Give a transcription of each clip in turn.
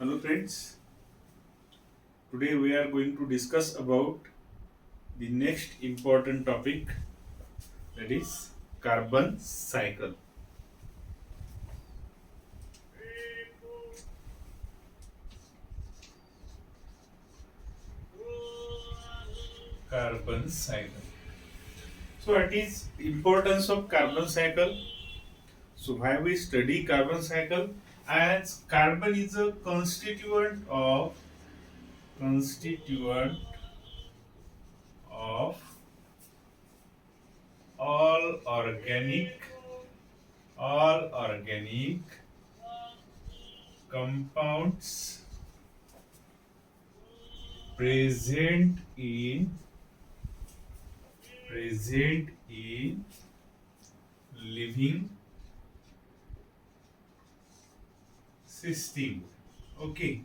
Hello friends, today we are going to discuss about the next important topic, that is carbon cycle. Carbon cycle. So what is importance of carbon cycle? So why we study carbon cycle? As carbon is a constituent of all organic all organic compounds present in living system. Okay,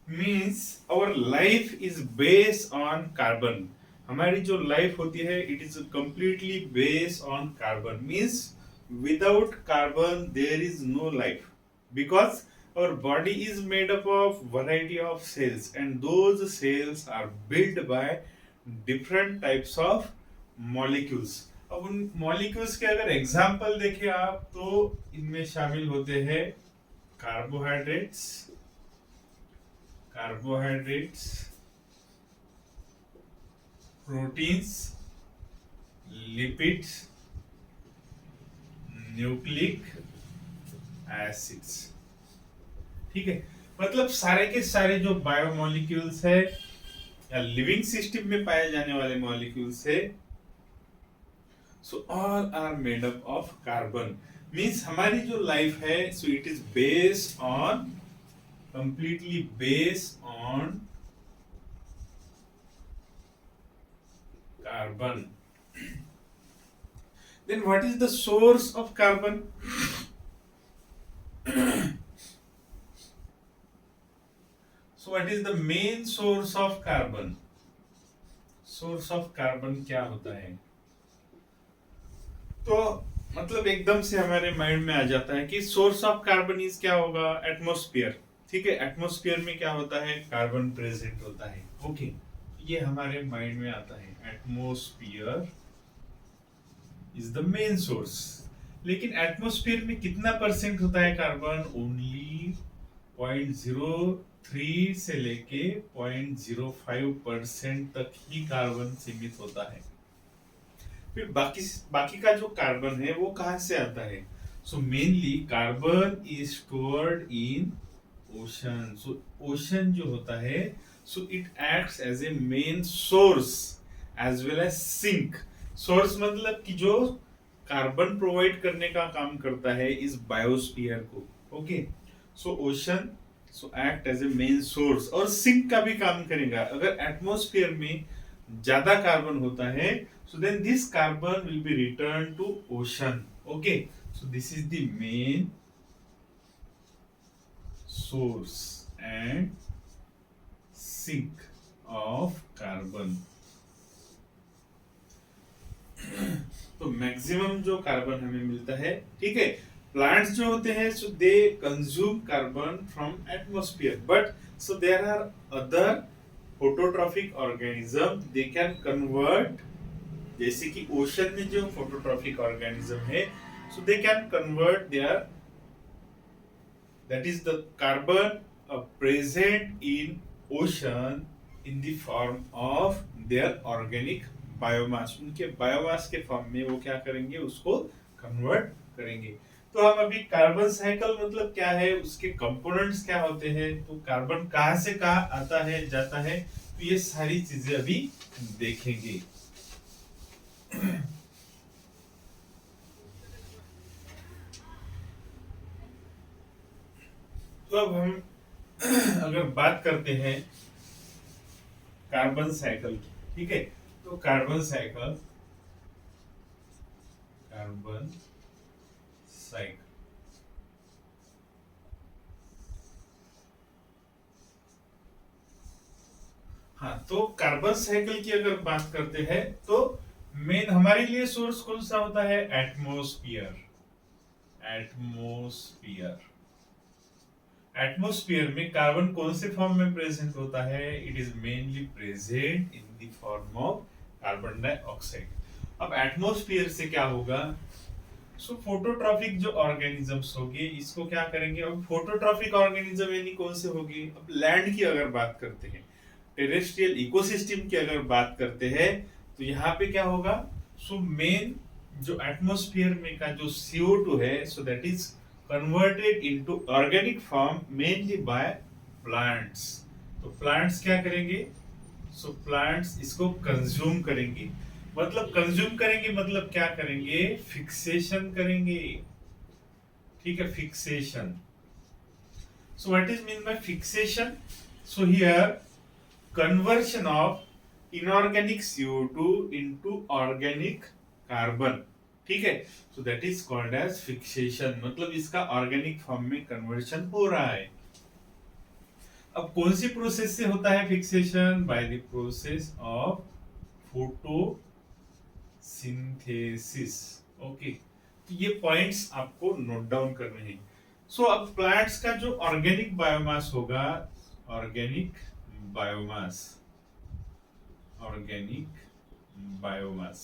means our life is based on carbon. हमारी जो life होती है it is completely based on carbon. Means without carbon there is no life, because our body is made up of variety of cells and those cells are built by different types of molecules. अब उन molecules के अगर example देखें आप तो इनमें शामिल होते हैं carbohydrates carbohydrates proteins, lipids, nucleic acids. ठीक है, मतलब सारे के सारे जो बायोमोलिक्यूल्स है या लिविंग सिस्टम में पाए जाने वाले मॉलिक्यूल्स है, so all are made up of carbon. Means हमारी जो लाइफ है so it is based on completely based on carbon. Then what is the source of carbon? So what is the main source of carbon? Source of carbon क्या होता है? तो मतलब एकदम से हमारे माइंड में आ जाता है कि सोर्स ऑफ कार्बन इज क्या होगा? एटमॉस्फेयर. ठीक है, एटमॉस्फेयर में क्या होता है? कार्बन प्रेजेंट होता है. ओके, ये हमारे माइंड में आता है. Atmosphere is the main source. लेकिन एटमॉस्फेयर में कितना परसेंट होता है कार्बन? ओनली 0.03 से लेके 0.05% तक ही कार्बन सीमित होता है. फिर बाकी बाकी का जो कार्बन है वो कहाँ से आता है? So mainly carbon is stored in ocean. So ocean जो होता है so it acts as a main source as well as sink. Source मतलब कि जो कार्बन प्रोवाइड करने का काम करता है इस बायोस्फीयर को. Okay, so ocean so act as a main source और सिंक का भी काम करेगा. अगर एटमॉस्फेयर में ज्यादा कार्बन होता है so then this carbon will be returned to ocean. Okay, so this is the main source and sink of carbon. तो मैक्सिमम जो कार्बन हमें मिलता है, ठीक है, प्लांट्स जो होते हैं so they consume carbon from atmosphere, but so there are other phototrophic organism they can convert. जैसे कि ओशन में जो फोटोट्रॉफिक ऑर्गेनिज्म है so they can convert their, that is the carbon present in ocean in the form of their organic biomass. उनके biomass के form में वो क्या करेंगे? उसको कन्वर्ट करेंगे. तो हम अभी कार्बन साइकिल मतलब क्या है, उसके कंपोनेंट्स क्या होते हैं, तो कार्बन कहाँ से कहाँ आता है जाता है, तो ये सारी चीजें अभी देखेंगे. तो अब हम अगर बात करते हैं कार्बन साइकिल की, ठीक है, तो कार्बन साइकिल हाँ, तो कार्बन साइकिल की अगर बात करते हैं तो मेन हमारे लिए सोर्स कौन सा होता है? एटमॉस्फेयर. एटमॉस्फेयर में कार्बन कौन से फॉर्म में प्रेजेंट होता है? It is mainly present in the form of carbon dioxide. अब एटमॉस्फेयर से क्या होगा? सो फोटोट्रॉपिक जो ऑर्गेनिजम्स होंगे इसको क्या करेंगे? अब फोटोट्रॉपिक ऑर्गेनिज्म यानी कौन से होंगे? अब लैंड की अगर बात करते हैं, टेरेस्ट्रियल इकोसिस्टम की अगर बात करते हैं, तो यहाँ पे क्या होगा? सो मेन जो एटमॉस्फेयर में का जो CO2 है, so that is converted into organic form mainly by plants. तो प्लांट्स क्या करेंगे? सो प्लांट्स इसको कंज्यूम करेंगे। मतलब कंज्यूम करेंगे मतलब क्या करेंगे? फिक्सेशन करेंगे। ठीक है, fixation. So what is mean by fixation? So here conversion of inorganic CO2 into organic carbon। ठीक है, so that is called as fixation। मतलब इसका ऑर्गेनिक फॉर्म में कन्वर्शन हो रहा है। अब कौन सी प्रोसेस से होता है fixation? Bye the process of photosynthesis. Okay, तो ये पॉइंट्स आपको नोट डाउन करने हैं। सो अब प्लांट्स का जो ऑर्गेनिक बायोमास होगा, ऑर्गेनिक बायोमास, ऑर्गेनिक बायोमास।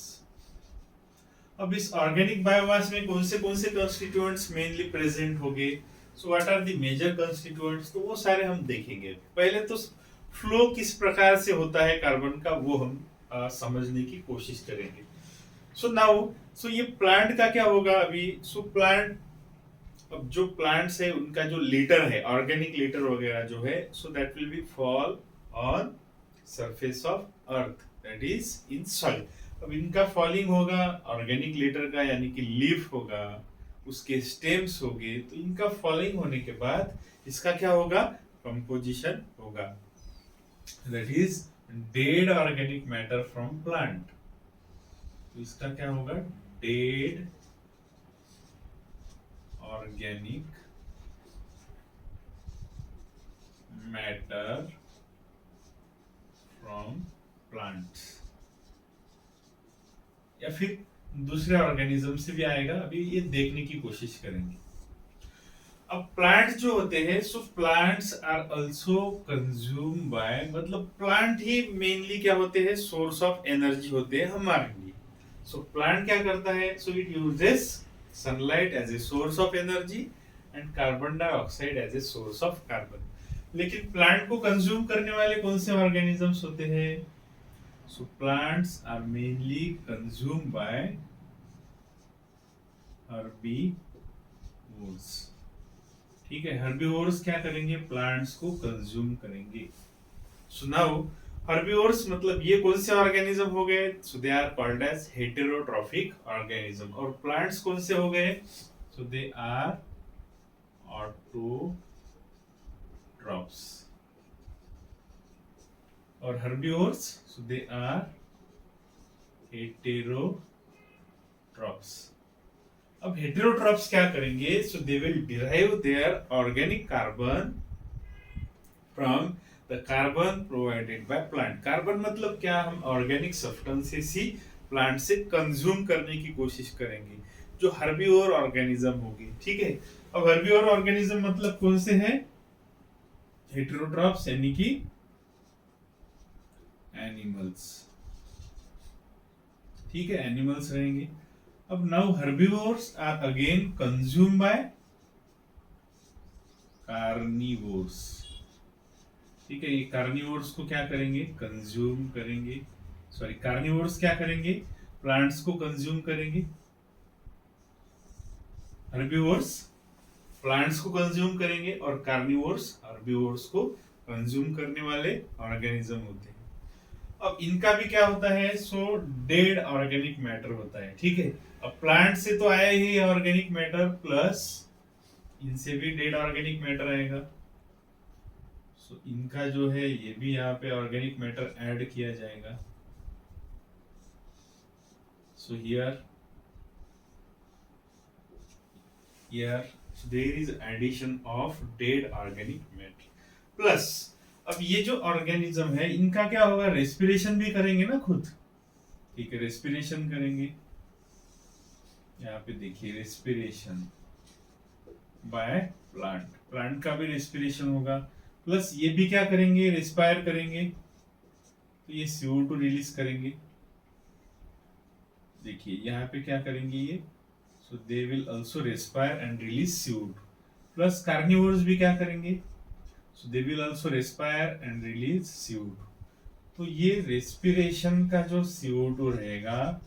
अब इस ऑर्गेनिक बायोमास में कौन से कंस्टिट्यूएंट्स मेनली प्रेजेंट होंगे? So what are the major constituents? तो वो सारे हम देखेंगे। पहले तो फ्लो किस प्रकार से होता है कार्बन का, वो हम समझने की कोशिश करेंगे। सो नाउ, सो ये प्लांट का क्या होगा अभी? सो प्लांट, अब जो प्लांट्स है उनका जो लीटर है, ऑर्गेनिक लीटर वगैरह जो है, सो that will be fall on surface of earth, that is in soil. अब इनका फॉलिंग होगा ऑर्गेनिक लीटर का, यानी कि लीफ होगा, उसके स्टेम्स होंगे, तो इनका फॉलिंग होने के बाद इसका क्या होगा? कंपोजिशन होगा, that is dead organic matter from plant. तो इसका क्या होगा? Dead organic matter from plants, या फिर दूसरे ऑर्गेनिज्म से भी आएगा, अभी ये देखने की कोशिश करेंगे। अब प्लांट्स जो होते हैं, so plants are also consume by, मतलब प्लांट ही मेनली क्या होते हैं? सोर्स ऑफ एनर्जी होते हैं हमारे लिए। सो प्लांट क्या करता है? So it uses sunlight as a source of energy and carbon dioxide as a source of carbon. लेकिन प्लांट को कंज्यूम करने वाले कौन से ऑर्गेनिजम्स होते हैं? So plants are mainly consume by herbivores. ठीक है, हर्बीवोर्स क्या करेंगे? प्लांट्स को कंज्यूम करेंगे। सो नाउ हर्बीवोर्स मतलब ये कौन से ऑर्गेनिज्म हो गए? So they are called as heterotrophic organism. और प्लांट्स कौन से हो गए? So they are autotrophs. और herbivores, so they are heterotrophs. अब हेटेरोट्रॉप्स क्या करेंगे? So they will derive their organic carbon from the carbon provided by plant. Carbon मतलब क्या? हम ऑर्गेनिक सब्सटेंसेस ही प्लांट से कंज्यूम करने की कोशिश करेंगे, जो हर्बीवोर ऑर्गेनिज्म होगी। ठीक है, अब हर्बीवोर ऑर्गेनिज्म मतलब कौन से हैं? हेटेरोट्रॉप्स यानी कि एनिमल्स। ठीक है, एनिमल्स रहेंगे। अब now herbivores are again consume by carnivores. ठीक है, ये कार्निवोर्स को क्या करेंगे? कंज्यूम करेंगे। सॉरी, कार्निवोर्स क्या करेंगे? प्लांट्स को कंज्यूम करेंगे। हर्बीवोर्स प्लांट्स को कंज्यूम करेंगे और कार्निवोर्स हर्बीवोर्स को कंज्यूम करने वाले ऑर्गेनिज्म होते हैं। अब इनका भी क्या होता है? सो डेड ऑर्गेनिक मैटर होता है। ठीक है, अब प्लांट से तो आया ही ऑर्गेनिक मैटर, प्लस इनसे भी डेड ऑर्गेनिक मैटर आएगा। सो इनका जो है ये भी यहाँ पे ऑर्गेनिक मैटर ऐड किया जाएगा। So here there is addition of dead organic matter plus अब ये जो ऑर्गेनिज्म है इनका क्या होगा? रेस्पिरेशन भी करेंगे ना खुद। ठीक है, रेस्पिरेशन करेंगे। यहाँ पे देखिए, रेस्पिरेशन बाय प्लांट। प्लांट का भी रेस्पिरेशन होगा, प्लस ये भी क्या करेंगे, रेस्पायर करेंगे, तो ये CO2 रिलीज करेंगे। देखिए यहाँ पे क्या करेंगे ये, so they will also respire and release CO2, plus carnivores भी क्या करेंगे, so they will also respire and release CO2। तो ये रेस्पिरेशन का जो CO2 रहेगा,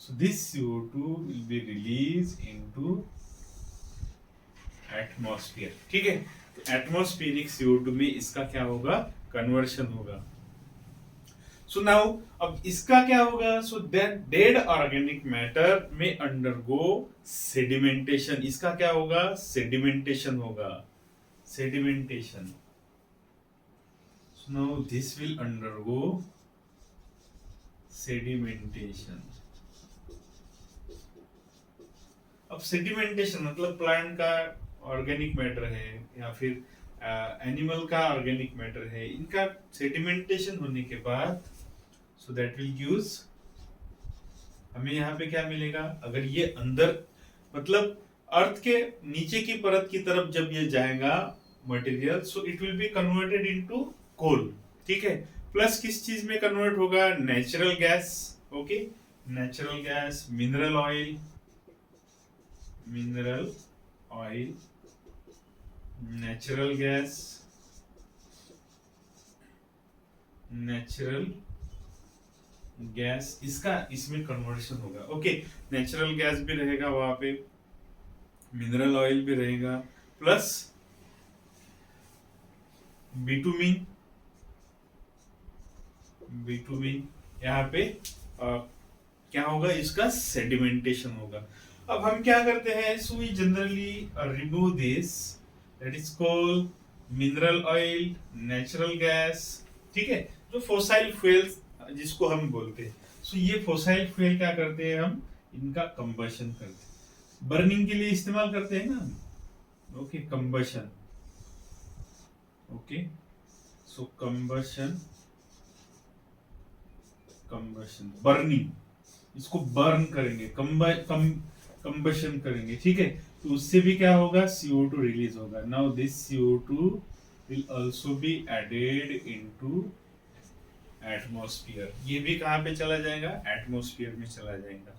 so this CO2 will be released into atmosphere. ठीक है, तो एटमॉस्फेरिक CO2 में इसका क्या होगा, कन्वर्शन होगा। सो नाउ अब इसका क्या होगा, so that dead organic matter में अंडरगो सेडिमेंटेशन। इसका क्या होगा, सेडिमेंटेशन होगा, sedimentation. So now this will undergo sedimentation. अब सेडिमेंटेशन मतलब प्लांट का ऑर्गेनिक मैटर है या फिर एनिमल का ऑर्गेनिक मैटर है, इनका सेडिमेंटेशन होने के बाद सो दैट विल गिव्स, हमें यहाँ पे क्या मिलेगा, अगर ये अंदर मतलब अर्थ के नीचे की परत की तरफ जब ये जाएगा material, so it will be converted into coal. ठीक है, प्लस किस चीज में कन्वर्ट होगा, natural gas. Okay, natural gas, mineral oil, mineral oil, natural gas, natural gas, इसका इसमें कन्वर्शन होगा। ओके, नेचुरल गैस भी रहेगा वहां पे, मिनरल ऑयल भी रहेगा, प्लस बिटुमिन, बिटुमिन यहाँ पे क्या होगा, इसका सेडिमेंटेशन होगा। अब हम क्या करते हैं, so we generally remove this, that is called mineral oil, natural gas. ठीक है, जो फोसाइल फ्यूल्स जिसको हम बोलते हैं, सो ये फोसाइल फ्यूल क्या करते हैं, हम इनका कंबशन करते हैं, बर्निंग के लिए इस्तेमाल करते हैं ना। Okay, combustion. ओके, सो कंबशन, कंबशन, बर्निंग, इसको बर्न करेंगे, कंबशन करेंगे। ठीक है, तो उससे भी क्या होगा, CO2 रिलीज होगा। Now this CO2 will also be added into atmosphere. ये भी कहां पे चला जाएगा, एटमॉस्फेयर में चला जाएगा।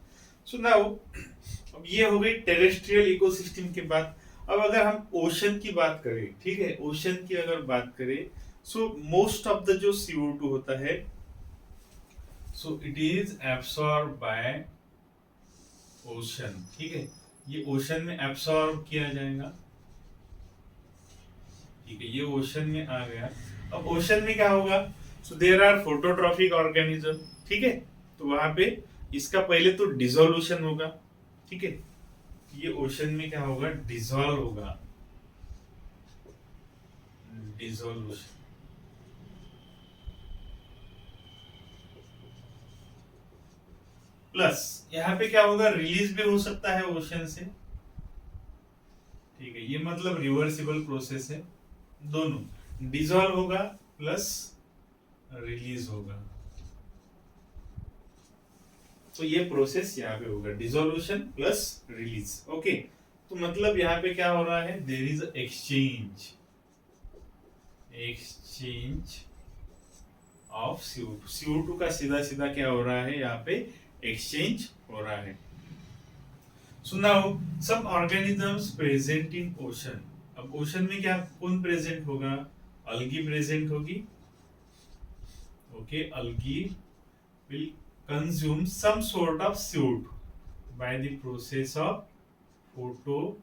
सो नाउ अब ये हो गई टेरेस्ट्रियल इकोसिस्टम के बाद। अब अगर हम ओशन की बात करें, ठीक है, ओशन की अगर बात करें, सो मोस्ट ऑफ द जो CO2 होता है, so it is absorb by ocean. ठीक है, ये ओशन में एब्सॉर्ब किया जाएगा। ठीक है, ये ओशन में आ गया। अब ओशन में क्या होगा, so there are phototrophic organism. ठीक है, तो वहां पे इसका पहले तो डिसोल्यूशन होगा। ठीक है, ये ओशन में क्या होगा, डिसॉल्व होगा, डिसोल्यूशन। प्लस यहाँ पे क्या होगा, रिलीज भी हो सकता है ओशन से। ठीक है, ये मतलब रिवर्सिबल प्रोसेस है, दोनों डिसॉल्व होगा प्लस रिलीज होगा। तो ये प्रोसेस यहाँ पे होगा, डिसोल्यूशन प्लस रिलीज। ओके, तो मतलब यहाँ पे क्या हो रहा है, there is exchange, exchange of CO2। CO2 का सीधा सीधा क्या हो रहा है, यहाँ पे एक्सचेंज हो रहा है। So now some organisms present in ocean. अब ओशन में क्या कौन प्रेजेंट होगा, अलगी प्रेजेंट होगी। Okay, algae will consume some sort of CO2 by the process of photosynthesis.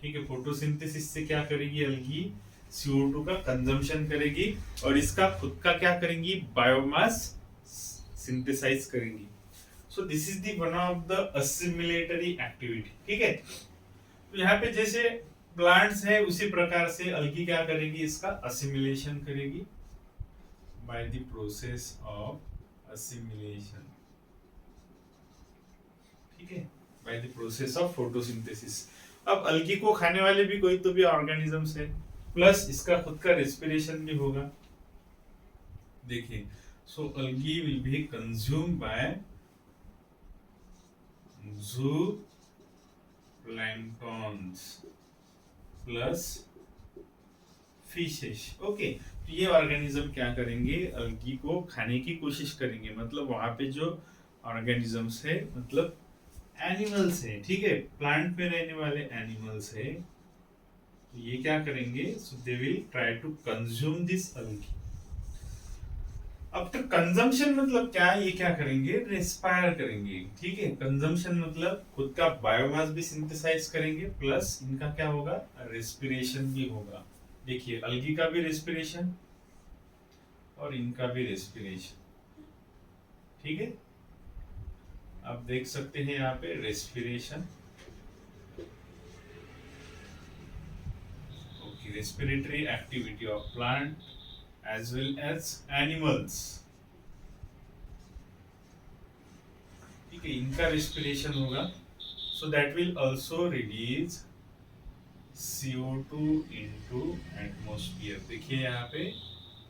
ठीक है, फोटोसिंथेसिस से क्या करेगी, अलगी CO2 का कंजम्पशन करेगी और इसका खुद का क्या करेंगी, बायोमास सिंथेसाइज करेंगी। So this is the one of the assimilatory activity. ठीक है, तो यहाँ पे जैसे प्लांट्स है उसी प्रकार से अलगी क्या करेगी, इसका असिमिलेशन करेगी bye the process of assimilation. ठीक है, bye the process of photosynthesis. अब अलगी को खाने वाले भी कोई तो भी ऑर्गेनिजम्स है, प्लस इसका खुद का रेस्पिरेशन भी होगा। देखिए, सो अलगी विल बी कंज्यूम बाय जू प्लैंक्टॉन्स प्लस फिशेस। ओके, तो ये ऑर्गेनिज्म क्या करेंगे, अलगी को खाने की कोशिश करेंगे। मतलब वहां पे जो ऑर्गेनिजम्स है, मतलब एनिमल्स है, ठीक है, प्लांट में रहने वाले एनिमल्स है, तो ये क्या करेंगे, so they will try to consume this algae. अब तो कंजम्पशन मतलब क्या, ये क्या करेंगे, रेस्पायर करेंगे, ठीक है। कंजम्पशन मतलब खुद का बायोमास भी सिंथेसाइज करेंगे, प्लस इनका क्या होगा, रेस्पिरेशन भी होगा। देखिए अलगी का भी रेस्पिरेशन और इनका भी रेस्पिरेशन, ठीक है। आप देख सकते हैं यहाँ पे respiration, okay, respiratory activity of plant as well as animals, ठीक है। इनका रेस्पिरेशन होगा, so that will also release CO2 into atmosphere. देखिए यहाँ पे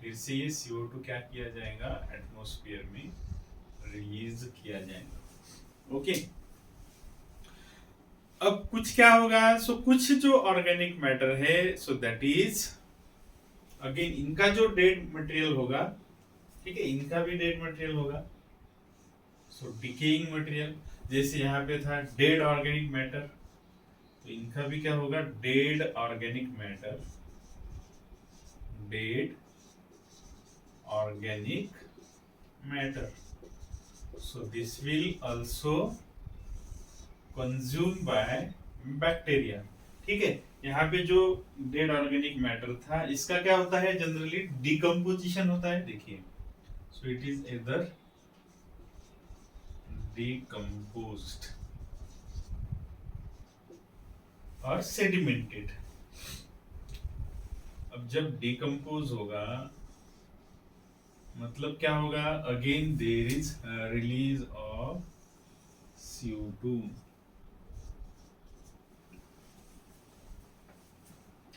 फिर से ये CO2 क्या किया जाएगा, एटमॉस्फेयर में रिलीज किया जाएगा, ओके। अब कुछ क्या होगा, सो कुछ जो ऑर्गेनिक मैटर है, सो दैट इज अगेन इनका जो डेड मटेरियल होगा, ठीक है, इनका भी डेड मटेरियल होगा, सो डिकेइंग मटेरियल। जैसे यहाँ पे था डेड ऑर्गेनिक मैटर, तो इनका भी क्या होगा, dead organic matter, dead organic matter, so this will also consume by bacteria, ठीक है। यहाँ पे जो डेड ऑर्गेनिक मैटर था, इसका क्या होता है, जनरली डिकम्पोजिशन होता है, देखिए, सो इट इज इधर डिकम्पोज्ड और सेडिमेंटेड। अब जब डिकम्पोज होगा मतलब क्या होगा, again there is release of CO2।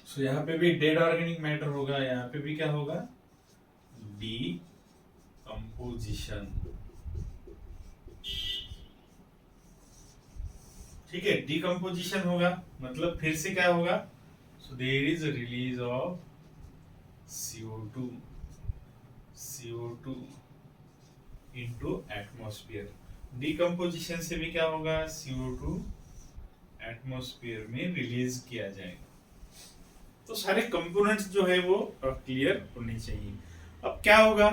So यहाँ पे भी डेड ऑर्गेनिक मैटर होगा, यहाँ पे भी क्या होगा, डिकम्पोजिशन, ठीक है। डिकम्पोजिशन होगा मतलब फिर से क्या होगा, so there is release of CO2 into atmosphere. Decomposition से भी क्या होगा, CO2 एटमॉस्फेयर में रिलीज किया जाएगा। तो सारे कंपोनेंट्स जो है वो क्लियर होने चाहिए। अब क्या होगा,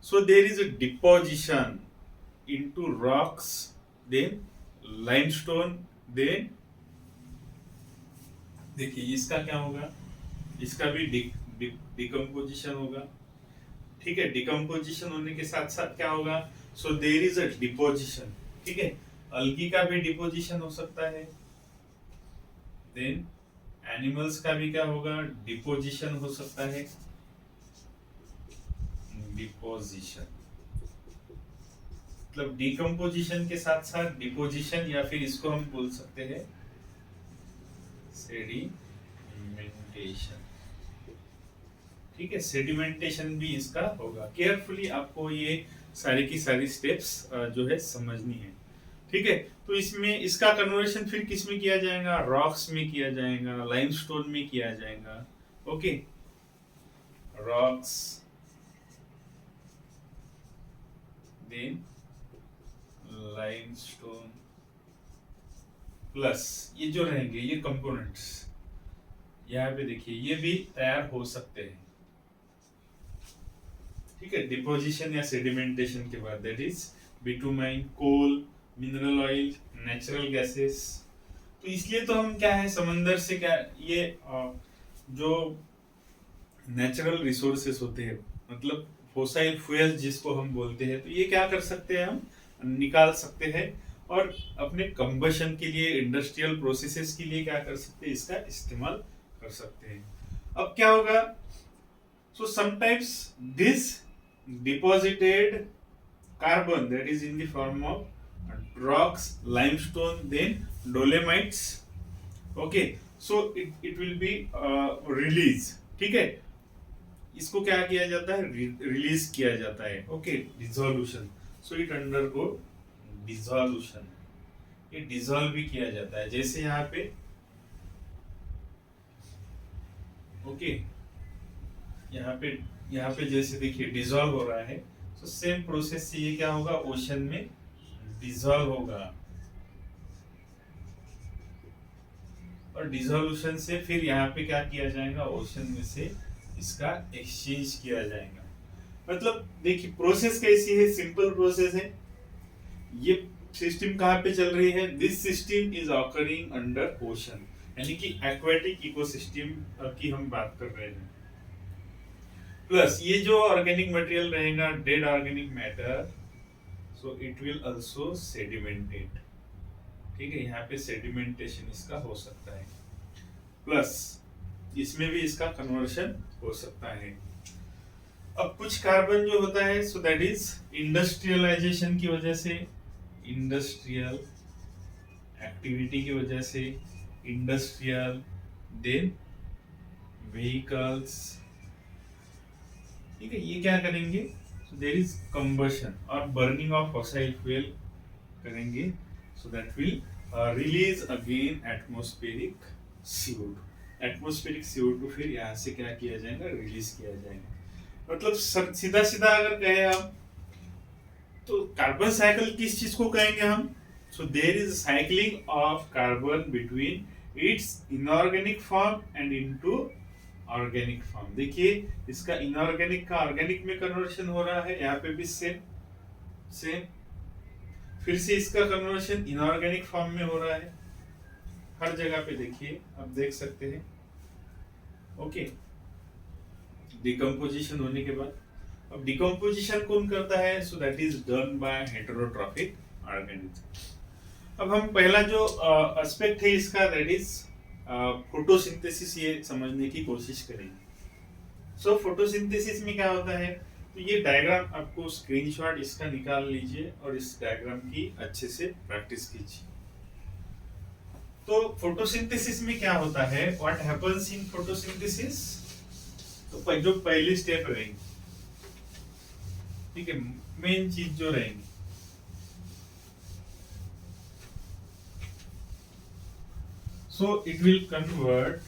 so there is a deposition into rocks, then limestone, then देखिए इसका क्या होगा, इसका भी डिकम्पोजिशन होगा, ठीक है। डिकम्पोजिशन होने के साथ साथ क्या होगा, so there is a deposition, ठीक है। अलगी का भी डिपोजिशन हो सकता है, देन एनिमल्स का भी क्या होगा, डिपोजिशन हो सकता है, डिपोजिशन मतलब डिकम्पोजिशन के साथ साथ डिपोजिशन, या फिर इसको हम बोल सकते हैं सेडिमेंटेशन, ठीक है। सेडिमेंटेशन भी इसका होगा। केयरफुली आपको ये सारी की सारी स्टेप्स जो है समझनी है, ठीक है। तो इसमें इसका कन्वर्शन फिर किस में किया जाएगा, रॉक्स में किया जाएगा, लाइमस्टोन में किया जाएगा, okay. Rocks, then limestone, plus ये जो रहेंगे ये कंपोनेंट्स, यहाँ पे देखिए ये भी तैयार हो सकते हैं, ठीक है। डिपोजिशन या सेडिमेंटेशन के बाद, that is bitumen, coal, mineral oil, natural gases. तो इसलिए तो हम क्या है, समंदर से क्या ये जो नेचुरल रिसोर्सेस होते हैं, मतलब फोसाइल फ्यूल जिसको हम बोलते हैं, तो ये क्या कर सकते हैं, हम निकाल सकते हैं और अपने कंबशन के लिए, इंडस्ट्रियल प्रोसेसेस के लिए क्या कर सकते हैं, इसका इस्तेमाल कर सकते हैं। अब क्या होगा, so sometimes this deposited carbon, that is in the form of rocks, limestone, then dolomites, okay, so it will be release, ठीक है। इसको क्या किया जाता है, रिलीज किया जाता है, okay, dissolution, so it undergo dissolution, ये डिसॉल्व भी किया जाता है, जैसे यहाँ पे ओके, यहाँ पे जैसे देखिए डिसॉल्व हो रहा है, तो सेम प्रोसेस से ये क्या होगा, ओशन में डिसॉल्व होगा, और डिसोल्यूशन से फिर यहाँ पे क्या किया जाएगा, ओशन में से इसका एक्सचेंज किया जाएगा। मतलब देखिए प्रोसेस कैसी है, सिंपल प्रोसेस है। ये सिस्टम कहाँ पे चल रही है, this system is occurring under ocean, यानी कि एक्वेटिक इकोसिस्टम की हम बात कर रहे हैं। प्लस ये जो ऑर्गेनिक मटेरियल रहेगा, dead organic matter, so it will also sedimented. ठीक है, यहाँ पे सेडिमेंटेशन इसका हो सकता है, प्लस इसमें भी इसका कन्वर्शन हो सकता है। अब कुछ कार्बन जो होता है, सो दैट इज इंडस्ट्रियलाइजेशन की वजह से, इंडस्ट्रियल एक्टिविटी की वजह से, इंडस्ट्रियल, देन व्हीकल्स, ठीक है, ये क्या करेंगे, सो देयर इज कंबशन और बर्निंग ऑफ फॉसिल फ्यूल करेंगे, सो that will release again atmospheric CO2। Atmospheric CO2 फिर यहाँ से क्या किया जाएगा, रिलीज किया जाएगा। मतलब सीधा सीधा अगर कहें हम, तो कार्बन साइकिल किस चीज को कहेंगे हम, so there is cycling of carbon between its inorganic form and into organic form. देखिए इसका इनऑर्गेनिक का ऑर्गेनिक में कन्वर्शन हो रहा है, यहाँ पे भी सेम सेम, फिर से इसका कन्वर्शन इनऑर्गेनिक फॉर्म में हो रहा है, हर जगह पे देखिए आप देख सकते हैं। ओके, डिकम्पोजिशन होने के बाद, अब डिकम्पोजिशन कौन करता है, so that is done by heterotrophic organism. अब हम पहला जो एस्पेक्ट है इसका, दैट इज फोटोसिंथेसिस, ये समझने की कोशिश करेंगे। सो फोटोसिंथेसिस में क्या होता है, तो ये डायग्राम आपको स्क्रीनशॉट इसका निकाल लीजिए और इस डायग्राम की अच्छे से प्रैक्टिस कीजिए। तो फोटोसिंथेसिस में क्या होता है, व्हाट हैपेंस इन फोटोसिंथेसिस, तो जो पहली स्टेप रहेगी, ठीक है, मेन चीज जो रहेगी, so it will convert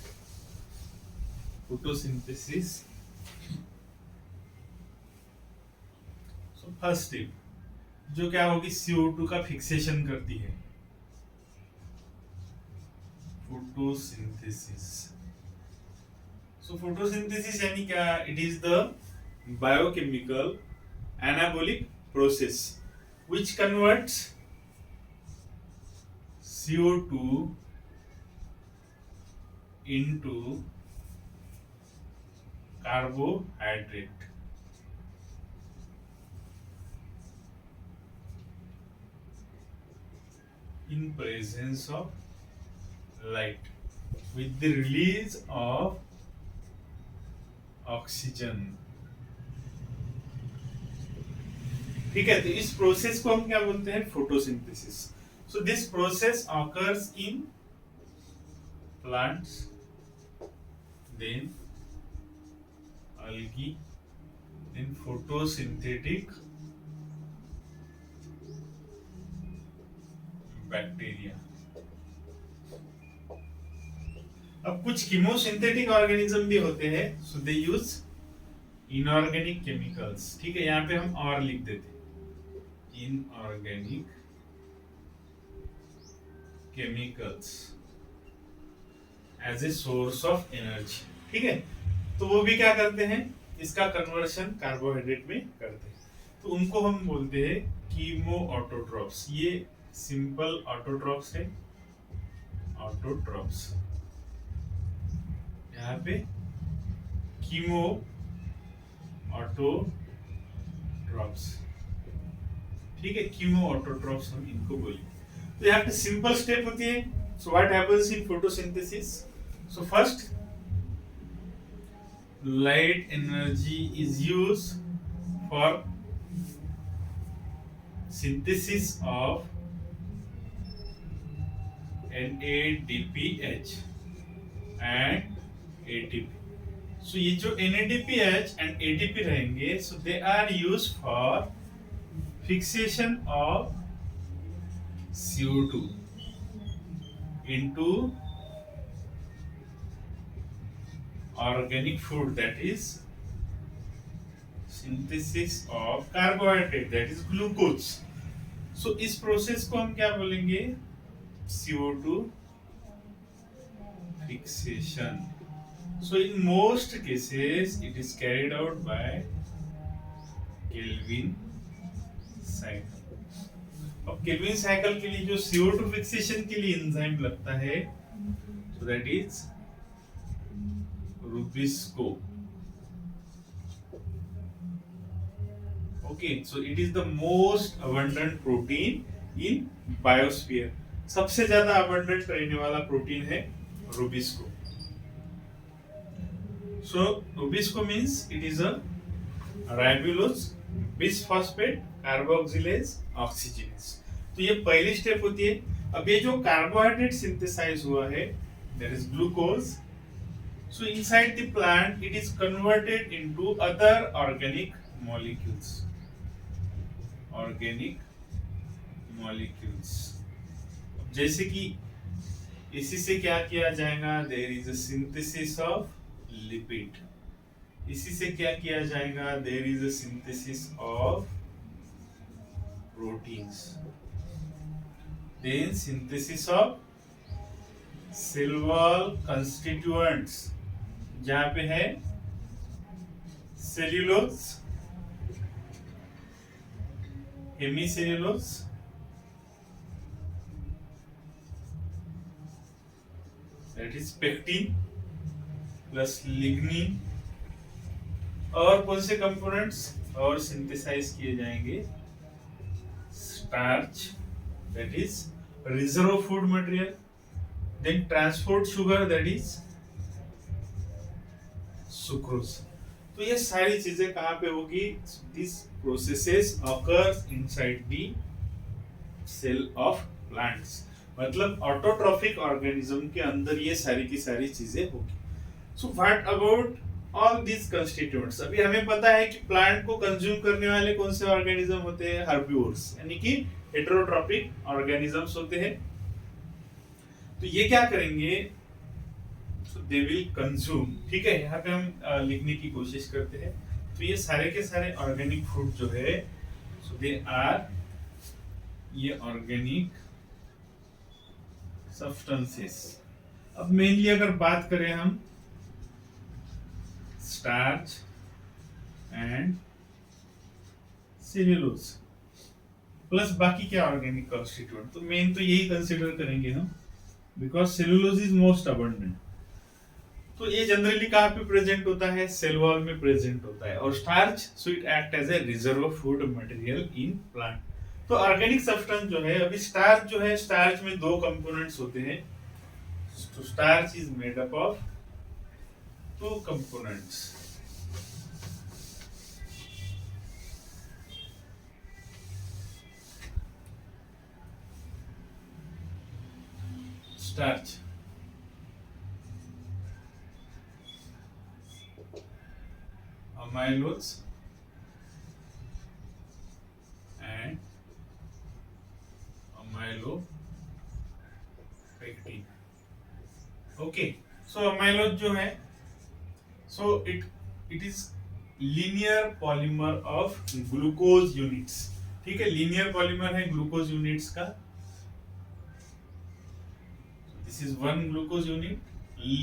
photosynthesis, so first step जो क्या होगी, CO2 का फिक्सेशन करती है, फोटोसिंथेसिस। सो फोटोसिंथेसिस यानी क्या, it is the biochemical anabolic process which converts CO2 into carbohydrate। In presence of light with the release of oxygen। ठीक है, तो इस प्रोसेस को हम क्या बोलते हैं, photosynthesis. So this process occurs in plants, then algae, then photosynthetic bacteria। अब कुछ कीमोसिंथेटिक ऑर्गेनिज्म भी होते हैं, so they use inorganic chemicals. ठीक है, यहाँ पे हम और लिख देते, inorganic chemicals as a source of energy. ठीक है, तो वो भी क्या करते हैं, इसका कन्वर्शन कार्बोहाइड्रेट में करते हैं, तो उनको हम बोलते हैं कीमो ऑटोट्रॉप्स। ये सिंपल ऑटोट्रॉप्स है, ऑटोट्रॉप्स, यहाँ पे कीमो ऑटोट्रॉप्स। ठीक है, कीमो ऑटोट्रॉप्स हम इनको बोलेंगे। तो यहाँ पे सिंपल स्टेप होती है। So what happens in photosynthesis, so first light energy is used for synthesis of NADPH and ATP। so ये जो NADPH and ATP रहेंगे, so they are used for fixation of CO2। into organic food, that is synthesis of carbohydrate, that is glucose. So इस process को हम क्या बोलेंगे? CO2 fixation. So in most cases it is carried out by Kelvin cycle. अब Calvin cycle के लिए जो CO2 fixation के लिए एंजाइम लगता है, so that is Rubisco. Okay, so it is the most abundant protein in biosphere. सबसे ज्यादा abundant रहने वाला प्रोटीन है Rubisco. So Rubisco means it is a ribulose bisphosphate carboxylase oxygenase. तो ये पहली स्टेप होती है. अब ये जो कार्बोहाइड्रेट सिंथेसाइज हुआ है, that is glucose. So inside the plant it is converted into other organic molecules. Organic molecules. जैसे कि इसी से क्या किया जाएगा? There is a synthesis of lipid. इसी से क्या किया जाएगा? There is a synthesis of proteins. Then synthesis of cell wall constituents, जहाँ पे है cellulose, hemicellulose, that is pectin plus lignin. और कौन से कंपोनेंट्स और सिंथेसाइज किए जाएंगे? Starch, that is reserve food material, then transport sugar, that is sucrose. तो ये सारी चीजें कहाँ पे होगी? These processes occur inside the cell of plants. मतलब ऑटोट्रॉफिक ऑर्गेनिज्म के अंदर ये सारी की सारी चीजें होगी. So what about all these constituents? अभी हमें पता है कि प्लांट को कंज्यूम करने वाले कौन से ऑर्गेनिज्म होते हैं? हर्बिवोर्स, यानी कि हेटेरोट्रॉपिक ऑर्गेनिजम्स होते हैं. तो ये क्या करेंगे? so they will consume. ठीक है, यहाँ पे हम लिखने की कोशिश करते हैं. तो ये सारे के सारे ऑर्गेनिक फूड जो है, so they are ये ऑर्गेनिक सब्सटेंसेस. अब मेनली अगर बात करें हम स्टार्च एंड सेल्यूलोज प्लस बाकी क्या ऑर्गेनिक कॉन्स्टिट्यूएंट, तो मेन तो यही कंसीडर करेंगे हम, because cellulose is most abundant. तो ये जनरली कहाँ पे प्रेजेंट होता है? सेल वॉल में प्रेजेंट होता है. और starch, so it act as a reserve food material in plant. तो ऑर्गेनिक सब्सटेंस जो है, अभी स्टार्च जो है, स्टार्च में दो कंपोनेंट्स होते हैं. तो starch is made up of two components. Starch, amylose and amylopectin. Okay, so amylose जो है, so it is linear polymer of glucose units. ठीक है, linear polymer है glucose units का. This is one glucose unit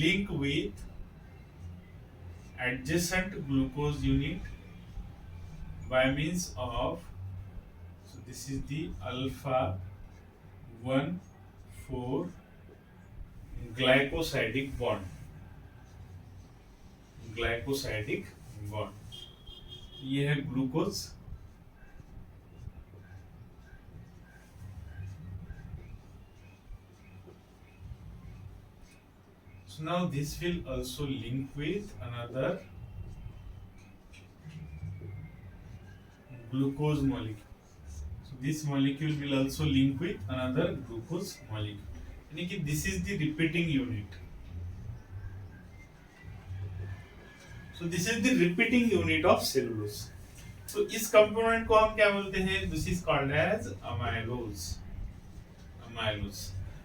link with adjacent glucose unit by means of, so this is the alpha 1,4 glycosidic bond. Glycosidic bond, ये है glucose. So now this will also link with another glucose molecule. So this molecule will also link with another glucose molecule. यानी कि this is the repeating unit. So this is the repeating unit of cellulose. So इस component को हम क्या बोलते हैं? This is called as amylose. Amylose.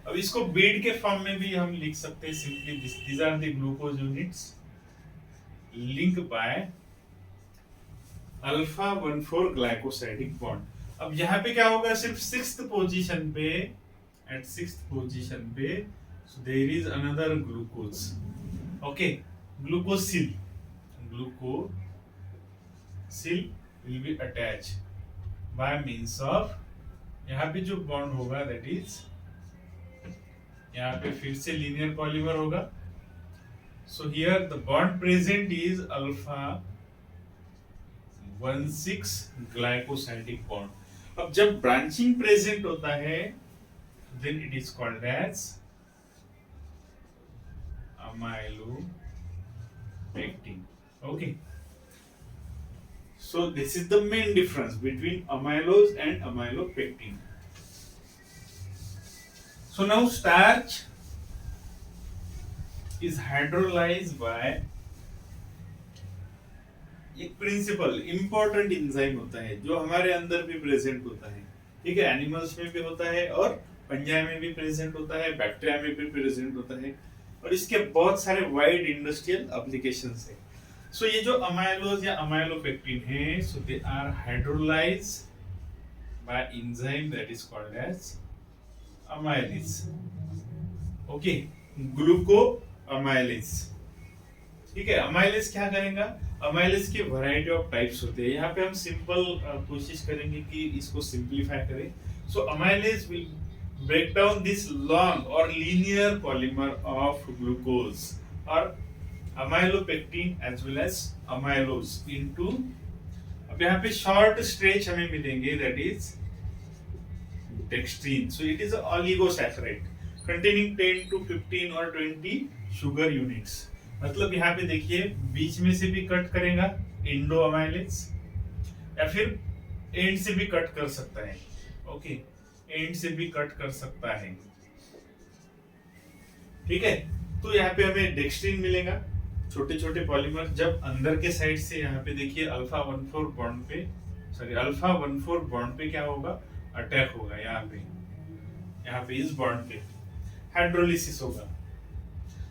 अब इसको बीड के फॉर्म में भी हम लिख सकते हैं simply these are the glucose units link by alpha 1,4 glycosidic bond. अब यहाँ पे क्या होगा, सिर्फ सिक्स्थ पोजीशन पे, एट सिक्स्थ पोजीशन पे there is another glucose, okay, glucosyl will be attach by means of, यहाँ पे जो बॉन्ड होगा दैट इज, यहाँ पे फिर से लीनियर पॉलीमर होगा। So here the bond present is alpha 1,6 glycosidic bond. अब जब ब्रांचिंग प्रेजेंट होता है then it is called as amylopectin, okay, so this is the main difference between amylose and amylopectin. So now starch is hydrolyzed by एक principal important enzyme होता है जो हमारे अंदर भी प्रेजेंट होता है, ठीक है, एनिमल्स में भी होता है और फंजाई में भी प्रेजेंट होता है, बैक्टीरिया में भी प्रेजेंट होता है, और इसके बहुत सारे वाइड इंडस्ट्रियल एप्लीकेशंस है। सो ये जो अमाइलोज या अमाइलोपेक्टिन है, so they are hydrolysed by enzyme that is called as amylase, okay, glucoamylase, ठीक है। अमाइलेज क्या करेगा, अमाइलेज की वैरायटी ऑफ टाइप्स होते हैं, यहाँ पे हम सिंपल कोशिश करेंगे कि इसको सिंप्लीफाई करें। So amylase will break down this long or linear polymer of glucose or amylopectin as well as amylose into, अब यहाँ पे short stretch हमें मिलेंगे that is dextrin. So it is an oligosaccharide containing 10 to 15 or 20 sugar units. मतलब यहाँ पे देखिए बीच में से भी कट करेगा इंडो अमाइलेज या फिर एंड से भी कट कर सकता है, ओके, एंड से भी कट कर सकता है, ठीक है। तो यहाँ पे हमें डेक्स्ट्रिन मिलेगा, छोटे छोटे पॉलीमर, जब अंदर के साइड से यहाँ पे देखिए अल्फा 1,4 बॉन्ड पे, सॉरी अल्फा 1,4 बॉन्ड पे क्या होगा, अटैक होगा, यहाँ पे इस बॉन्ड पे हाइड्रोलिसिस होगा।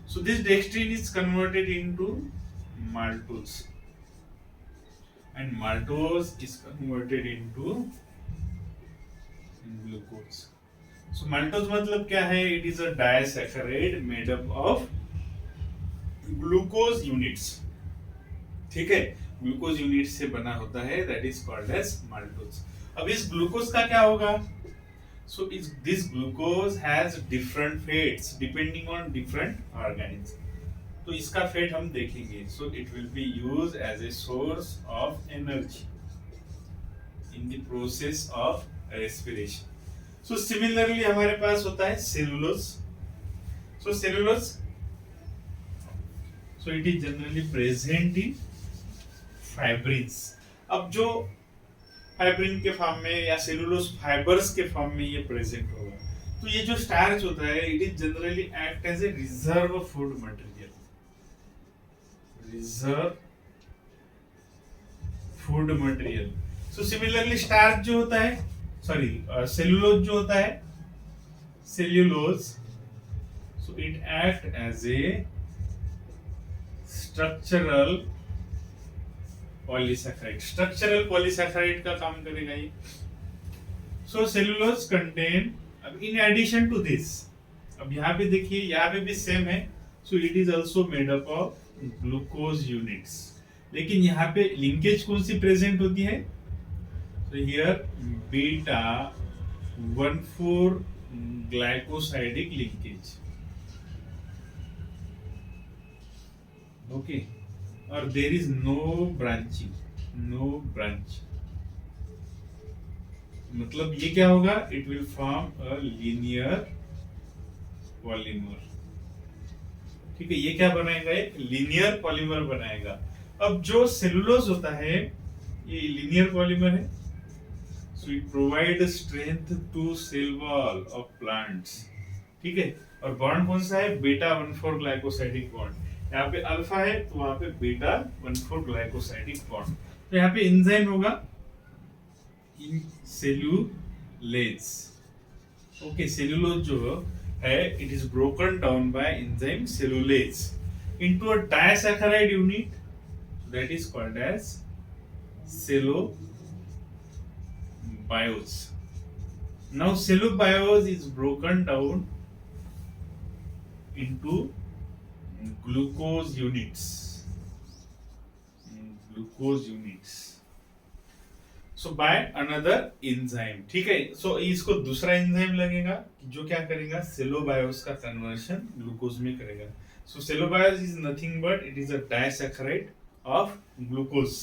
So this dextrin is converted into maltose and maltose is converted into glucose. सो माल्टोज मतलब क्या है, it is a disaccharide made up of glucose units, ठीक है, ग्लूकोज यूनिट से बना होता है, that is called as maltose. अब इस ग्लूकोज का क्या होगा, so this glucose has different fates depending on different organism, तो इसका फेट हम देखेंगे। So it will be used as a source of energy in the process of respiration. So similarly हमारे पास होता है cellulose. So cellulose, so it is generally present in fibrins. अब जो fibrin के फॉर्म में या सेलुलोज फाइबर्स के form में ये प्रेजेंट होगा, तो ये जो स्टार्च होता है it is generally act as a reserve food material, reserve food material. So similarly starch जो होता है, सॉरी सेल्यूलोज जो होता है, cellulose, so it act as a structural polysaccharide, structural polysaccharide का काम करेगा ये। सो सेल्यूलोज कंटेन, अब इन एडिशन टू दिस, अब यहाँ पे देखिए यहाँ पे भी सेम है, so it is also made up of glucose units, लेकिन यहाँ पे लिंकेज कौन सी प्रेजेंट होती है, so here beta 1,4 glycosidic linkage, okay, or there is no branching, no branch, मतलब ये क्या होगा, it will form a linear polymer, ठीक है, ये क्या बनाएगा, एक लीनियर पॉलीमर बनाएगा। अब जो सेलुलोज होता है ये लीनियर पॉलीमर है, so it provide strength to cell wall of plants, ठीक है, और बॉन्ड कौन सा है, बीटा 1,4 ग्लाइकोसाइडिक बॉन्ड, यहाँ पे अल्फा है तो वहां पे बीटा 1,4 ग्लाइकोसाइडिक बॉन्ड, तो यहाँ पे एंजाइम होगा इन सेल्यूलेज, ओके, सेल्यूलोज जो है, it is broken down by enzyme cellulase into a disaccharide unit that is called as cellobiose. Now cellobiose is broken down into glucose units. Glucose units. So by another enzyme. ठीक है, so इसको दूसरा enzyme लगेगा जो क्या करेगा, सेलोबायोस का conversion glucose में करेगा. So cellobiose is nothing but it is a disaccharide of glucose.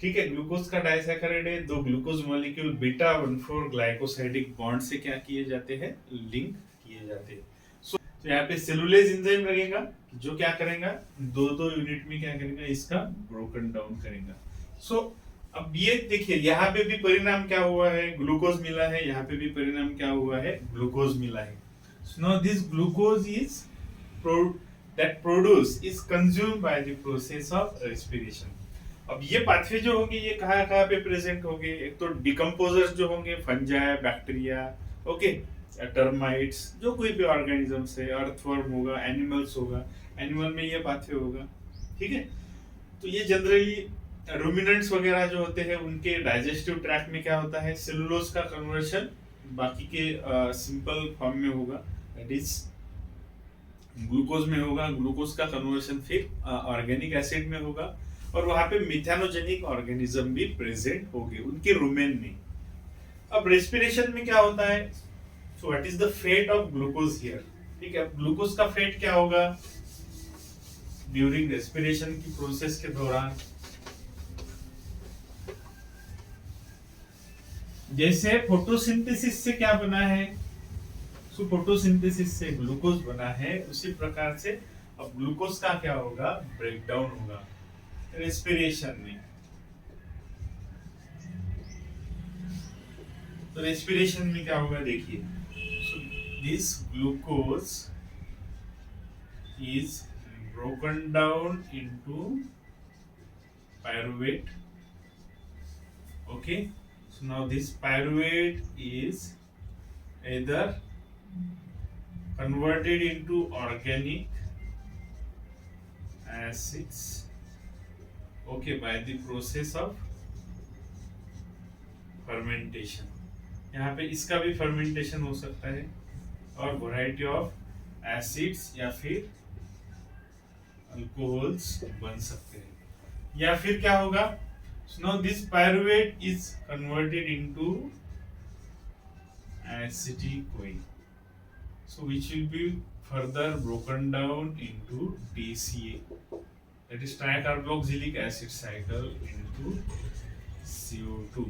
ठीक है, ग्लूकोज का डाइसैकराइड है. दो glucose molecule beta 1,4 glycosidic bond से क्या किए जाते हैं, लिंक किए जाते हैं. तो यहाँ पे सेलुलेज एंजाइम लगेगा जो क्या करेगा, दो दो यूनिट में क्या करेगा, इसका ब्रोकन डाउन करेगा. सो अब ये देखिए, यहाँ पे भी परिणाम क्या हुआ है, ग्लूकोज मिला है. यहाँ पे भी परिणाम क्या हुआ है, ग्लूकोज मिला है. Now this glucose is that produce is consumed by the process of respiration. अब ये पाथवे जो होंगे ये कहाँ कहाँ पे प्रेजेंट होंगे, एक तो डिकम्पोजर्स जो होंगे, फंजाई, बैक्टीरिया, ओके, टर्माइट्स, जो कोई भी ऑर्गेनिजम्स है, अर्थवर्म होगा, एनिमल्स होगा, एनिमल में ये पाथवे होगा. ठीक है, तो ये जनरली रूमिनेंट्स वगैरह जो होते हैं उनके डाइजेस्टिव ट्रैक्ट में क्या होता है, सेलुलोज का कन्वर्शन बाकी के सिंपल फॉर्म में होगा, दैट इज ग्लूकोज में होगा. ग्लूकोज का कन्वर्शन फिर ऑर्गेनिक एसिड में होगा और वहां पे मिथेनोजेनिक ऑर्गेनिज्म भी प्रेजेंट होंगे उनके रुमेन में. अब रेस्पिरेशन में क्या होता है, so what is the fate of glucose here. ठीक है, ग्लूकोज का फेट क्या होगा ड्यूरिंग रेस्पिरेशन की प्रोसेस के दौरान. जैसे फोटोसिंथेसिस से क्या बना है, फोटोसिंथेसिस से ग्लूकोज बना है, उसी प्रकार से अब ग्लूकोज का क्या होगा, ब्रेकडाउन होगा रेस्पिरेशन में. तो रेस्पिरेशन में क्या होगा देखिए, this glucose is broken down into pyruvate. Okay, so now this pyruvate is either converted into organic acids, okay, by the process of fermentation. यहाँ पे इसका भी fermentation हो सकता है और variety of acids या फिर alcohols बन सकते हैं. या फिर क्या होगा, so now this pyruvate is converted into acetyl-CoA, so which will be further broken down into TCA, that is tricarboxylic acid cycle into CO2.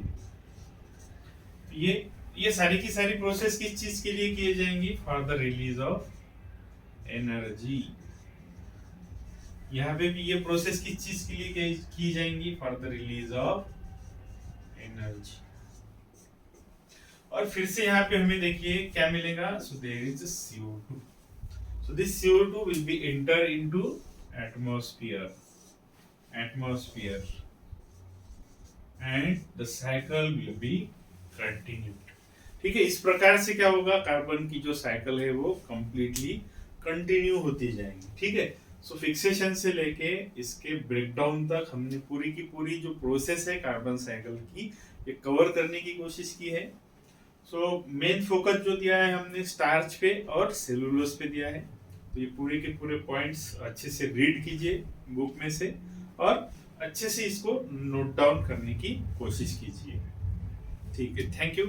ये सारी की सारी प्रोसेस किस चीज के लिए किए जाएंगी, for the release of energy. यहाँ पे भी ये प्रोसेस किस चीज के लिए की जाएंगी, for the release of energy. और फिर से यहाँ पे हमें देखिए क्या मिलेगा, so there is CO2. So this CO2 will be enter into atmosphere and the cycle will be continued. ठीक है, इस प्रकार से क्या होगा, कार्बन की जो साइकिल है वो कंप्लीटली कंटिन्यू होती जाएगी. ठीक है, सो फिक्सेशन से लेके इसके ब्रेकडाउन तक हमने पूरी की पूरी जो प्रोसेस है कार्बन साइकिल की ये कवर करने की कोशिश की है. सो मेन फोकस जो दिया है हमने स्टार्च पे और सेलुलोज पे दिया है. तो ये पूरे के पूरे पॉइंट्स अच्छे से रीड कीजिए बुक में से और अच्छे से इसको नोट डाउन करने की कोशिश कीजिए. ठीक है, थैंक यू.